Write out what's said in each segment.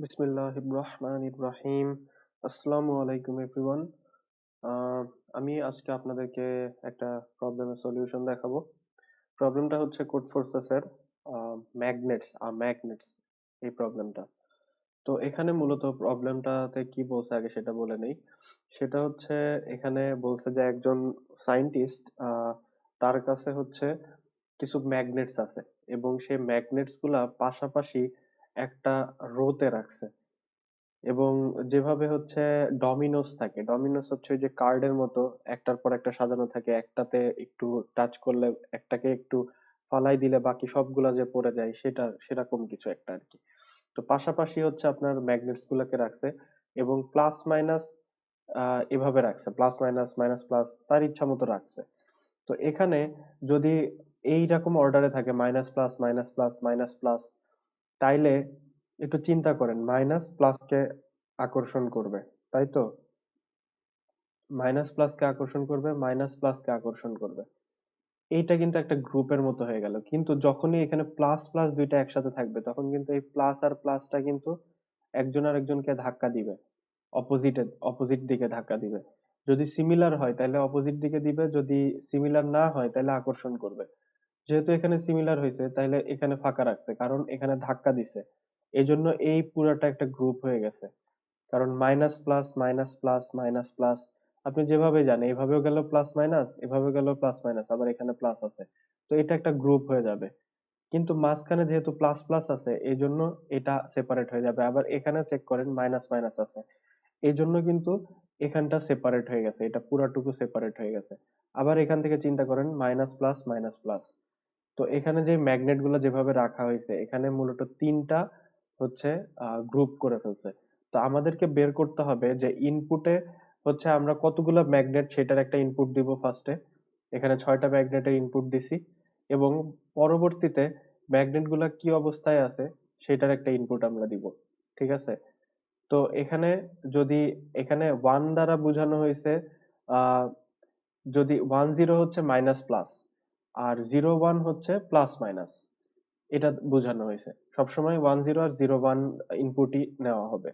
বিসমিল্লাহির রহমানির রহিম। আসসালামু আলাইকুম এভরিওয়ান। আহ, আমি আজকে আপনাদেরকে একটা প্রবলেমের সলিউশন দেখাবো। প্রবলেমটা হচ্ছে কোড ফোর্সেসের ম্যাগনেটস এই প্রবলেমটা। তো এখানে মূলত প্রবলেমটাতে কি বলছে আগে সেটা বলে নেই। সেটা হচ্ছে এখানে বলছে যে একজন সায়েন্টিস্ট তার কাছে হচ্ছে কিছু ম্যাগনেটস আছে এবং সেই ম্যাগনেটস গুলা পাশাপাশি একটা রোতে রাখছে। এবং যেভাবে হচ্ছে ডমিনোস থাকে, ডমিনোস হচ্ছে ওই যে কার্ডের মতো একটার পর একটা সাজানো থাকে, একটাতে একটু টাচ করলে একটাকে একটু ফালাই দিলে বাকি সবগুলা যে পড়ে যায় সেটা সেরকম কিছু একটা আর কি। তো পাশাপাশি হচ্ছে আপনার ম্যাগনেটস গুলাকে রাখছে এবং প্লাস মাইনাস এভাবে রাখছে, প্লাস মাইনাস মাইনাস প্লাস তার ইচ্ছা মতো রাখছে। তো এখানে যদি এইরকম অর্ডারে থাকে minus plus minus plus minus plus, তাইলে একটু চিন্তা করেন মাইনাস প্লাসকে আকর্ষণ করবে, তাই তো? মাইনাস প্লাসকে আকর্ষণ করবে, মাইনাস প্লাসকে আকর্ষণ করবে। এইটা কিন্তু একটা গ্রুপের মতো হয়ে গেল, কিন্তু যখনই এখানে প্লাস প্লাস দুইটা একসাথে থাকবে তখন কিন্তু এই প্লাস আর প্লাসটা কিন্তু একজন আর একজনকে ধাক্কা দিবে, অপোজিট দিকে ধাক্কা দিবে। যদি সিমিলার হয় তাহলে অপোজিট দিকে দিবে, যদি সিমিলার না হয় তাহলে আকর্ষণ করবে। যেহেতু এখানে সিমিলার হয়েছে তাহলে এখানে ফাঁকা রাখছে, কারণ এখানে ধাক্কা দিছে। এই জন্য এই পুরাটা একটা গ্রুপ হয়ে গেছে। কারণ minus plus minus plus minus plus, আপনি যেভাবে জানেন এভাবেও গেল প্লাস মাইনাস, এভাবে গেল প্লাস মাইনাস, আবার এখানে প্লাস আছে। তো এটা একটা গ্রুপ হয়ে যাবে। কিন্তু মাঝখানে যেহেতু প্লাস প্লাস আছে এই জন্য এটা সেপারেট হয়ে যাবে। আবার এখানে চেক করেন মাইনাস মাইনাস আছে, এই জন্য কিন্তু এখানটা সেপারেট হয়ে গেছে, এটা পুরাটুকু সেপারেট হয়ে গেছে। আবার এখান থেকে চিন্তা করেন মাইনাস প্লাস মাইনাস প্লাস। তো এখানে যে ম্যাগনেট গুলো যেভাবে রাখা হয়েছে এখানে মূলত তিনটা হচ্ছে গ্রুপ করে ফেলছে। তো আমাদেরকে বের করতে হবে যে ইনপুটে হচ্ছে আমরা কতগুলো ম্যাগনেট সেটার একটা ইনপুট দিব ফার্স্টে। এখানে 6টা ম্যাগনেটের ইনপুট দিছি এবং পরবর্তীতে ম্যাগনেট গুলা কি অবস্থায় আছে সেটার একটা ইনপুট আমরা দিব। ঠিক আছে? তো এখানে যদি এখানে ওয়ান দ্বারা বোঝানো হয়েছে, আহ যদি 10 হচ্ছে মাইনাস প্লাস আর 01 হচ্ছে প্লাস মাইনাস, এটা বোঝানো হয়েছে। সবসময় 10 আর 01 ইনপুটই নেওয়া হবে।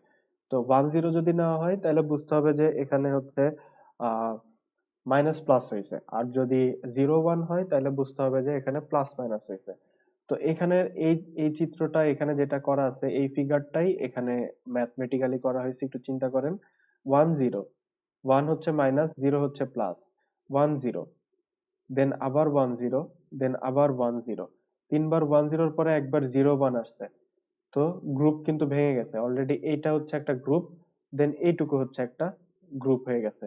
তো 10 যদি নেওয়া হয় তাহলে বুঝতে হবে যে এখানে হচ্ছে আহ মাইনাস প্লাস হয়েছে, আর যদি 01 হয় তাহলে বুঝতে হবে যে এখানে প্লাস মাইনাস হয়েছে। তো এখানে এই এই চিত্রটা এখানে যেটা করা আছে এই ফিগারটাই এখানে ম্যাথমেটিক্যালি করা হয়েছে, একটু চিন্তা করেন। 10, 1 হচ্ছে মাইনাস, 0 হচ্ছে প্লাস, 10, দেন আবার 10, দেন আবার 10, তিনবার 10-র পরে একবার 01 আসছে। তো গ্রুপ কিন্তু ভেঙে গেছে অলরেডি, এইটা হচ্ছে একটা গ্রুপ। দেন এইটুকু হচ্ছে একটা গ্রুপ হয়ে গেছে।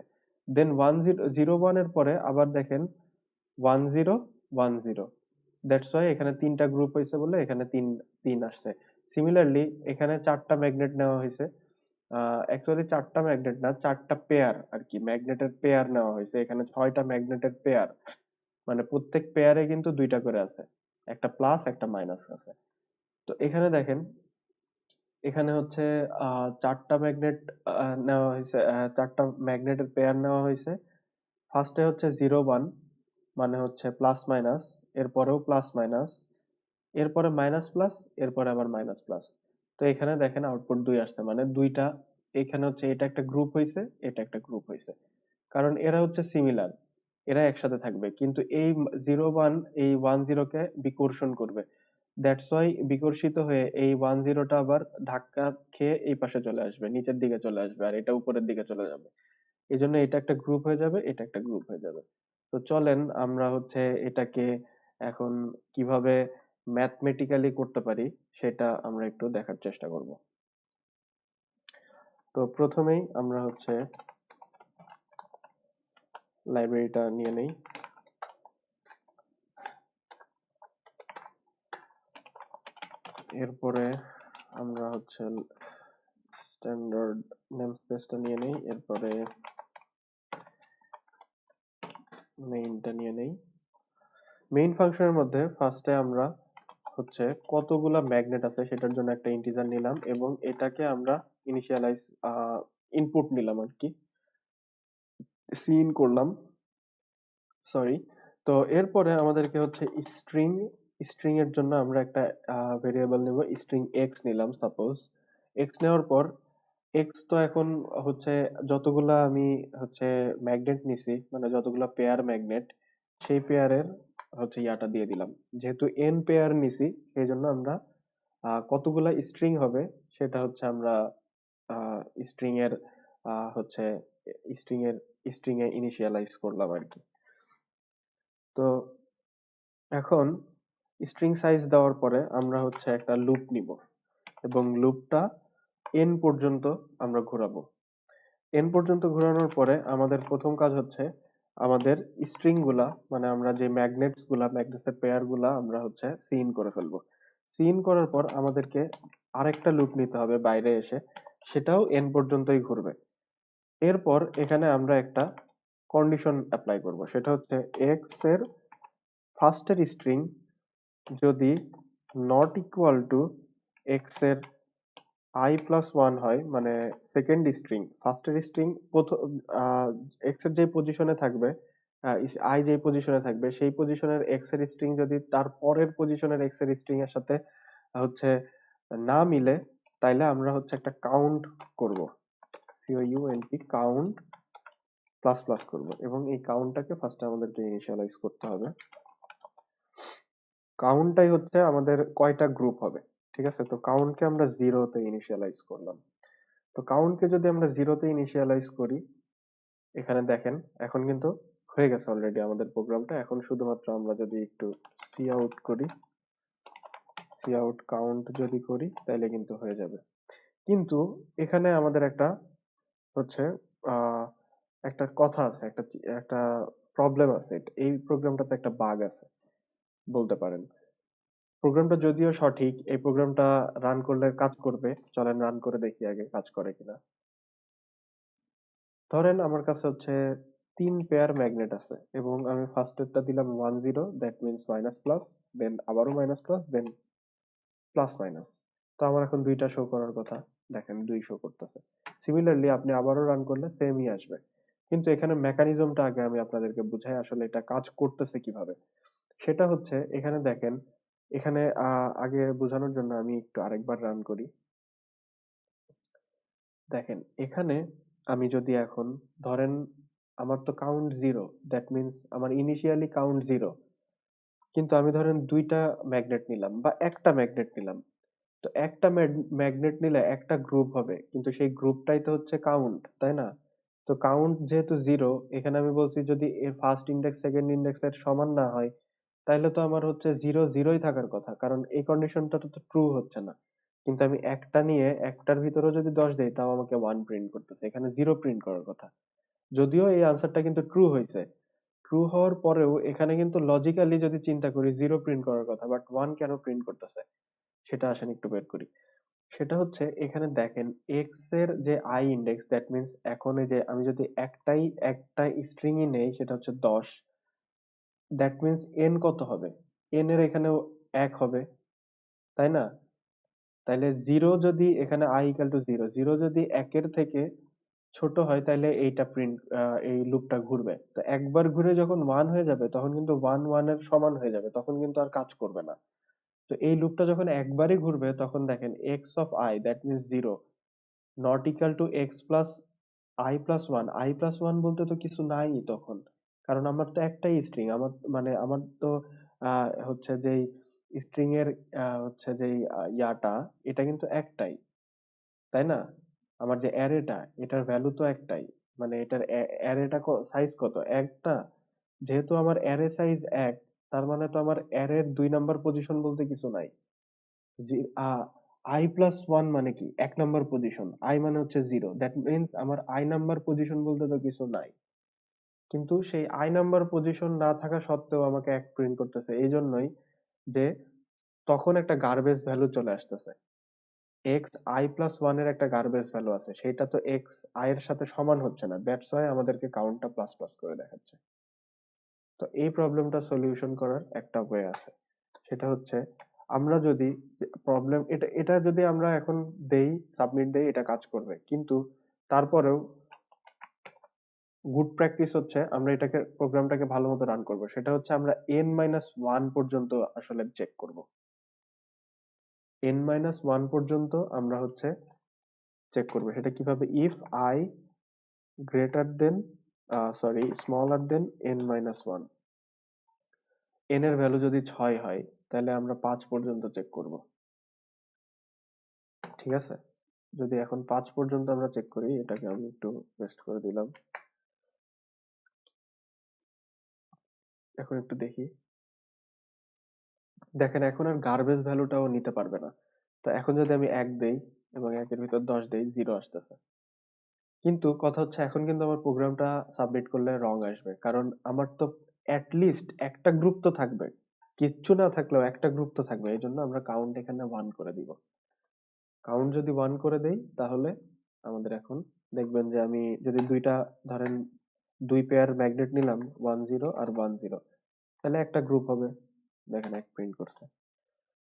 দেন 01 এর পরে আবার দেখেন 10, 10, দ্যাটস ওয়াই এখানে তিনটা গ্রুপ হয়েছে বলে এখানে তিন তিন আসছে। সিমিলারলি এখানে চারটা ম্যাগনেট নেওয়া হয়েছে। অ্যাকচুয়ালি চারটা ম্যাগনেট না, চারটা পেয়ার আর কি, ম্যাগনেটের পেয়ার নেওয়া হয়েছে। এখানে 6টা ম্যাগনেটের পেয়ার, মানে প্রত্যেক পেয়ারে কিন্তু দুইটা করে আছে, একটা প্লাস একটা মাইনাস আছে। তো এখানে দেখেন এখানে হচ্ছে চারটা ম্যাগনেট নেওয়া হয়েছে, চারটা ম্যাগনেটের পেয়ার নেওয়া হয়েছে। ফার্স্টে হচ্ছে 01, মানে হচ্ছে প্লাস মাইনাস, এরপরেও প্লাস মাইনাস, এরপরে মাইনাস প্লাস, এরপরে আবার মাইনাস প্লাস। তো এখানে দেখেন আউটপুট 2 আসছে, মানে দুইটা। এখানে হচ্ছে এটা একটা গ্রুপ হয়েছে, এটা একটা গ্রুপ হয়েছে, কারণ এরা হচ্ছে সিমিলার, এরা একসাথে থাকবে। কিন্তু এই 01 এই 10-কে বিকর্ষণ করবে, দ্যাটস ওয়াই বিকর্ষিত হয়ে এই 10টা আবার ধাক্কা খেয়ে এই পাশে চলে আসবে, নিচের দিকে চলে আসবে, আর এটা উপরের দিকে চলে যাবে। এই জন্য এটা একটা গ্রুপ হয়ে যাবে, এটা একটা গ্রুপ হয়ে যাবে। তো চলেন আমরা হচ্ছে এটাকে এখন কিভাবে ম্যাথমেটিক্যালি করতে পারি সেটা আমরা একটু দেখার চেষ্টা করব। তো প্রথমেই আমরা হচ্ছে লাইব্রেরিটা নিয়ে নেই। এরপরে আমরা হচ্ছে স্ট্যান্ডার্ড নেমস্পেসটা নিয়ে নেই, এরপরে মেইনটা নিয়ে নেই। মেইন ফাংশনের মধ্যে ফার্স্টে আমরা হচ্ছে কতগুলা ম্যাগনেট আছে সেটার জন্য একটা ইন্টিজার নিলাম এবং এটাকে আমরা ইনিশিয়ালাইজ ইনপুট নিলাম আর কি, সিন করলাম, সরি। তো এরপরে আমাদেরকে হচ্ছে স্ট্রিং, স্ট্রিং এর জন্য আমরা একটা ভেরিয়েবল নিব, স্ট্রিং এক্স নিলাম সাপোজ। এক্স নেওয়ার পর এক্স তো এখন হচ্ছে যতগুলা আমি হচ্ছে ম্যাগনেট নিছি, মানে যতগুলা পেয়ার ম্যাগনেট, সেই পেয়ারের হচ্ছে ইয়াটা দিয়ে দিলাম। যেহেতু এন পেয়ার নিছি সেই জন্য আমরা কতগুলা স্ট্রিং হবে সেটা হচ্ছে আমরা স্ট্রিং এর হচ্ছে স্ট্রিং এর স্ট্রিং এ ইনিশিয়ালাইজ করলাম আর কি। তো এখন স্ট্রিং সাইজ দেওয়ার পরে আমরা হচ্ছে একটা লুপ নিব এবং লুপটা এন পর্যন্ত আমরা ঘোরাবো। এন পর্যন্ত ঘোরানোর পরে আমাদের প্রথম কাজ হচ্ছে আমাদের স্ট্রিং গুলা, মানে আমরা যে ম্যাগনেটস এর পেয়ার গুলা আমরা হচ্ছে সিন করে ফেলবো। সিন করার পর আমাদেরকে আরেকটা লুপ নিতে হবে বাইরে এসে, সেটাও এন পর্যন্তই ঘুরবে। এরপর এখানে আমরা একটা কন্ডিশন অ্যাপ্লাই করব, সেটা হচ্ছে এক্স এর ফার্স্টের স্ট্রিং যদি নট ইকুয়াল টু এক্স এর আই প্লাস ওয়ান হয়, মানে সেকেন্ড স্ট্রিং, ফার্স্টের স্ট্রিং প্রথম এক্স এর যে পজিশনে থাকবে, আই যে পজিশনে থাকবে সেই পজিশনের এক্স এর স্ট্রিং যদি তার পরের পজিশনের এক্স এর স্ট্রিং এর সাথে হচ্ছে না মিলে, তাইলে আমরা হচ্ছে একটা কাউন্ট করব, COUNT কাউন্ট প্লাস প্লাস করব, এবং এই কাউন্টটাকে ফার্স্টে আমাদেরকে ইনিশিয়ালাইজ করতে হবে। কাউন্টটাই হচ্ছে আমাদের কয়টা গ্রুপ হবে, ঠিক আছে? তো কাউন্টকে আমরা জিরোতে ইনিশিয়ালাইজ করলাম। তো কাউন্টকে যদি আমরা জিরোতে ইনিশিয়ালাইজ করি, এখানে দেখেন এখন কিন্তু হয়ে গেছে অলরেডি আমাদের প্রোগ্রামটা। এখন শুধুমাত্র আমরা যদি একটু সি আউট করি, সি আউট কাউন্ট যদি করি তাহলে কিন্তু হয়ে যাবে। কিন্তু এখানে আমাদের একটা হচ্ছে আহ একটা কথা আছে, একটা একটা প্রবলেম আছে। এই প্রোগ্রামটাতে একটা বাগ আছে বলতে পারেন। প্রোগ্রামটা যদিও সঠিক, এই প্রোগ্রামটা রান করলে কাজ করবে, চলেন রান করে দেখি আগে কাজ করে কিনা। ধরেন আমার কাছে হচ্ছে 3 পেয়ার ম্যাগনেট আছে এবং আমি ফার্স্টেরটা দিলাম 1 0, দ্যাট মিনস মাইনাস প্লাস, দেন আবারও মাইনাস প্লাস, দেন প্লাস মাইনাস। তো আমার এখন দুইটা শো করার কথা, দেখেন 2 শো করতেছে। সিমিলারলি আপনি আবারও রান করলে সেমই আসবে। কিন্তু এখানে মেকানিজমটা আগে আমি আপনাদেরকে বুঝাই আসলে এটা কাজ করতেছে কিভাবে। সেটা হচ্ছে এখানে দেখেন, এখানে আগে বোঝানোর জন্য আমি একটু আরেকবার রান করি। দেখেন এখানে আমি যদি এখন ধরেন আমার তো কাউন্ট জিরো, দ্যাট মিনস আমার ইনিশিয়ালি কাউন্ট জিরো, কিন্তু আমি ধরেন দুইটা ম্যাগনেট নিলাম বা একটা ম্যাগনেট নিলাম। তো একটা ম্যাগনেট নিলে একটা গ্রুপ হবে, কিন্তু সেই গ্রুপটাই তো হচ্ছে কাউন্ট, তাই না? তো কাউন্ট যেহেতু জিরো, এখানে আমি বলছি যদি এর ফার্স্ট ইন্ডেক্স সেকেন্ড ইন্ডেক্স এর সমান না হয়, তাহলে তো আমার হচ্ছে জিরো জিরোই থাকার কথা, কারণ এই কন্ডিশনটা তো ট্রু হচ্ছে না। কিন্তু আমি একটা নিয়ে একটার ভিতরেও যদি 10 দেই তাও আমাকে 1 প্রিন্ট করতেছে, এখানে জিরো প্রিন্ট করার কথা। যদিও এই আনসারটা কিন্তু ট্রু হয়েছে, ট্রু হওয়ার পরেও এখানে কিন্তু লজিক্যালি যদি চিন্তা করি জিরো প্রিন্ট করার কথা, বাট 1 কেন প্রিন্ট করতেছে সেটা আসেন একটু বের করি। সেটা হচ্ছে এখানে দেখেন এক্স এর যে আই ইন্ডেক্স, দ্যাট মিনস এখন এই যে আমি যদি একটা স্ট্রিংই নেই সেটা হচ্ছে 10, দ্যাট মিনস এন কত হবে? এন এর এখানেও 1 হবে, তাই না? তাইলে জিরো যদি এখানে I equal to zero, zero যদি একের থেকে ছোট হয় তাহলে এইটা প্রিন্ট, এই লুপটা ঘুরবে। তো একবার ঘুরে যখন ওয়ান হয়ে যাবে তখন কিন্তু ওয়ান ওয়ানের সমান হয়ে যাবে, তখন কিন্তু আর কাজ করবে না। তো এই লুপটা যখন একবারই ঘুরবে তখন দেখেন x of I that means zero not equal to x plus I plus one. I plus one বলতে তো কিছু নাই তখন, কারণ আমার তো একটাই স্ট্রিং, আমার মানে আমার তো হচ্ছে যেই স্ট্রিং এর হচ্ছে যেই ইয়াটা, এটা কিন্তু একটাই, তাই না? আমার যে অ্যারেটা, এটার ভ্যালু তো একটাই, মানে এটার অ্যারেটা সাইজ কত, একটা। যেহেতু আমার অ্যারে সাইজ এক, তার মানে তো আমার অ্যারের 2 নাম্বার পজিশন বলতে কিছু নাই। আই প্লাস ওয়ান মানে কি, 1 নাম্বার পজিশন, আই মানে হচ্ছে জিরো, দ্যাট মিনস আমার আই নাম্বার পজিশন বলতে তো কিছু নাই। কিন্তু সেই আই নাম্বার পজিশন না থাকা সত্ত্বেও আমাকে এক প্রিন্ট করতেছে, এই জন্যই যে তখন একটা গার্বেজ ভ্যালু চলে আসতেছে। এক্স আই প্লাস ওয়ান এর একটা গার্বেজ ভ্যালু আছে, সেটা তো এক্স আই এর সাথে সমান হচ্ছে না, দ্যাটস ওয়াই আমাদেরকে কাউন্টটা প্লাস প্লাস করে দেখাচ্ছে। তো এই প্রবলেমটা সলিউশন করার একটা ওয়ে আছে, সেটা হচ্ছে আমরা যদি প্রবলেম এটা এটা যদি আমরা এখন দেই, সাবমিট দেই, এটা কাজ করবে, কিন্তু তারপরেও গুড প্র্যাকটিস হচ্ছে আমরা এটাকে প্রোগ্রামটাকে ভালো মতো রান করবো। সেটা হচ্ছে আমরা n-1 পর্যন্ত আসলে চেক করব। n-1 পর্যন্ত আমরা হচ্ছে চেক করবে। সেটা কিভাবে? If I greater than sorry smaller then n minus one, n এর ভ্যালু যদি 6 হয় তাহলে আমরা 5 পর্যন্ত চেক করব। ঠিক আছে, যদি এখন 5 পর্যন্ত আমরা চেক করি, এটাকে আমি একটু পেস্ট করে দিলাম। এখন একটু দেখি, দেখেন এখন আর গার্বেজ ভ্যালুটাও নিতে পারবে না। তো এখন যদি আমি 1 দেই এবং 1 এর ভিতর 10 দেই, 0 আসতেছে। কিন্তু কথা হচ্ছে এখন কিন্তু আমার প্রোগ্রামটা সাবমিট করলে রং আসবে, কারণ আমার তো লিস্ট একটা গ্রুপ তো থাকবে, কিচ্ছু না থাকলেও একটা গ্রুপ তো থাকবে। এই জন্য আমরা কাউন্ট এখানে 1 করে দিব। কাউন্ট যদি 1 করে দেই তাহলে আমাদের এখন দেখবেন যে আমি যদি দুইটা, ধরেন 2 পেয়ার ম্যাগনেট নিলাম, 10 আর 10, তাহলে একটা গ্রুপ হবে। দেখেন এক প্রিন্ট করছে।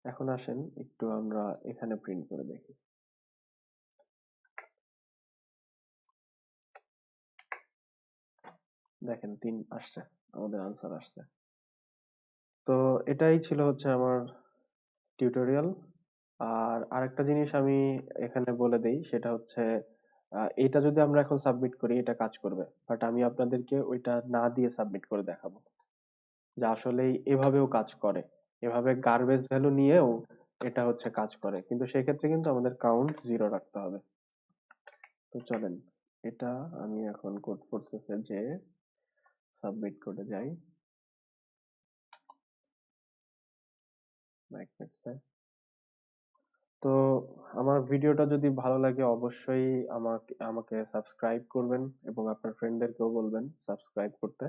এখন আসেন একটু আমরা এখানে প্রিন্ট করে দেখি। দেখেন 3 আসছে, আমাদের আনসার আসছে। তো এটাই ছিল হচ্ছে আমার টিউটোরিয়াল। আর আরেকটা জিনিস আমি এখানে বলে দেই, সেটা হচ্ছে এটা যদি আমরা এখন সাবমিট করি এটা কাজ করবে, বাট আমি আপনাদেরকে ওইটা না দিয়ে সাবমিট করে দেখাবো যে আসলে এভাবেও কাজ করে। এভাবে গার্বেজ ভ্যালু নিয়েও এটা হচ্ছে কাজ করে, কিন্তু সেক্ষেত্রে কিন্তু আমাদের কাউন্ট 0 রাখতে হবে। তো চলেন, এটা আমি এখন কোড প্রসেসে যে সাবমিট করে যাই ম্যাগনেটসে। তো আমার ভিডিওটা যদি ভালো লাগে অবশ্যই আমাকে আমাকে সাবস্ক্রাইব করবেন এবং আপনার ফ্রেন্ডদেরকেও বলবেন সাবস্ক্রাইব করতে।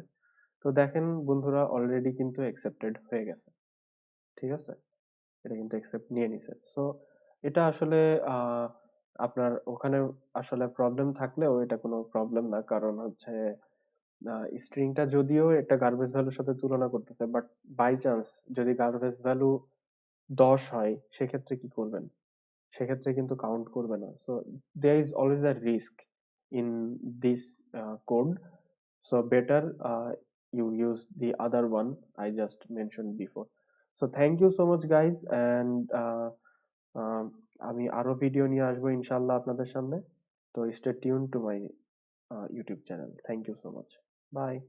তো দেখেন বন্ধুরা, অলরেডি কিন্তু অ্যাকসেপ্টেড হয়ে গেছে। ঠিক আছে, এটা কিন্তু অ্যাকসেপ্ট নিয়ে নিছে। সো এটা আসলে আহ আপনার ওখানে আসলে প্রবলেম থাকলেও এটা কোনো প্রবলেম না, কারণ হচ্ছে স্ট্রিংটা যদিও একটা গার্বেজ ভ্যালুর সাথে তুলনা করতেছে, বাট বাই চান্স যদি গার্বেজ ভ্যালু 10 হয় সেক্ষেত্রে কি করবেন? সেক্ষেত্রে কিন্তু কাউন্ট করবে না। So there is always a risk in this code. So better you use the other one I just mentioned before. So thank you so much guys, and আমি আরো ভিডিও নিয়ে আসবো ইনশাল্লাহ আপনাদের সামনে। তো stay tuned to my YouTube channel. Thank you so much. Bye.